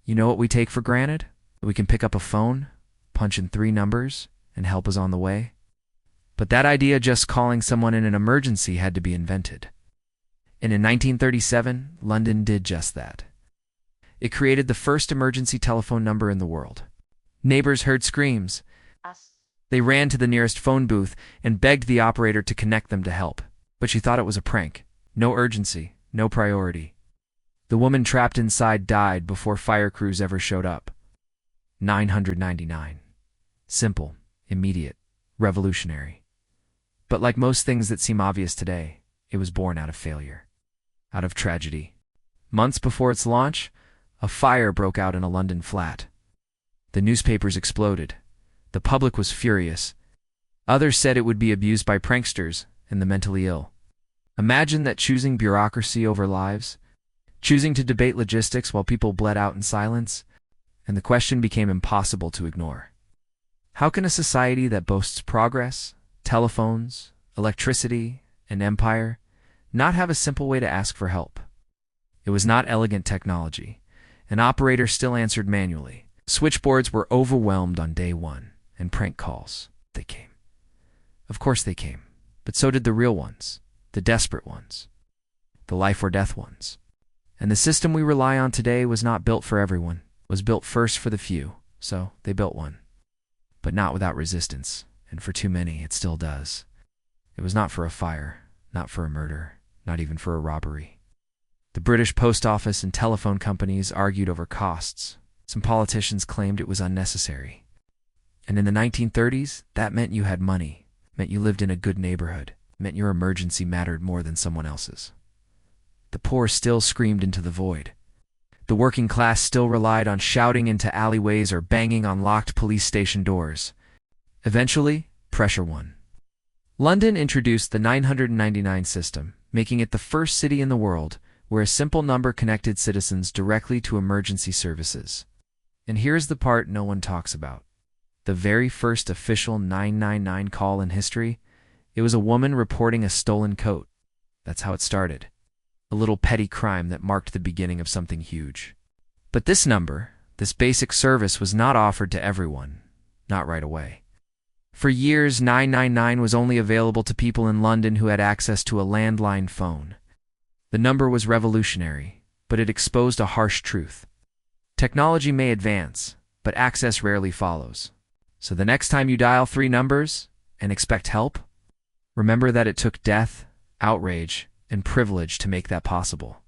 You know what we take for granted? We can pick up a phone, punch in 3 numbers, and help is on the way. But that idea just calling someone in an emergency had to be invented. And in 1937, London did just that. It created the first emergency telephone number in the world. Neighbors heard screams. They ran to the nearest phone booth and begged the operator to connect them to help. But she thought it was a prank. No urgency, no priority. The woman trapped inside died before fire crews ever showed up. 999. Simple, immediate, revolutionary. But like most things that seem obvious today, it was born out of failure, out of tragedy. Months before its launch, a fire broke out in a London flat. The newspapers exploded. The public was furious. Others said it would be abused by pranksters and the mentally ill. Imagine that, choosing bureaucracy over lives, choosing to debate logistics while people bled out in silence, and the question became impossible to ignore. How can a society that boasts progress, telephones, electricity, and empire not have a simple way to ask for help? It was not elegant technology. An operator still answered manually. Switchboards were overwhelmed on day one, and prank calls, they came. Of course they came, but so did the real ones, the desperate ones, the life or death ones. And the system we rely on today was not built for everyone. It was built first for the few, so they built one. But not without resistance, and for too many it still does. It was not for a fire, not for a murder, not even for a robbery. The British post office and telephone companies argued over costs. Some politicians claimed it was unnecessary. And in the 1930s, that meant you had money, meant you lived in a good neighborhood, meant your emergency mattered more than someone else's. The poor still screamed into the void. The working class still relied on shouting into alleyways or banging on locked police station doors. Eventually, pressure won. London introduced the 999 system, making it the first city in the world where a simple number connected citizens directly to emergency services. And here's the part no one talks about. The very first official 999 call in history, it was a woman reporting a stolen coat. That's how it started. A little petty crime that marked the beginning of something huge. But this number, this basic service, was not offered to everyone, not right away. For years, 999 was only available to people in London who had access to a landline phone. The number was revolutionary, but it exposed a harsh truth. Technology may advance, but access rarely follows. So the next time you dial 3 numbers and expect help, remember that it took death, outrage, and privilege to make that possible.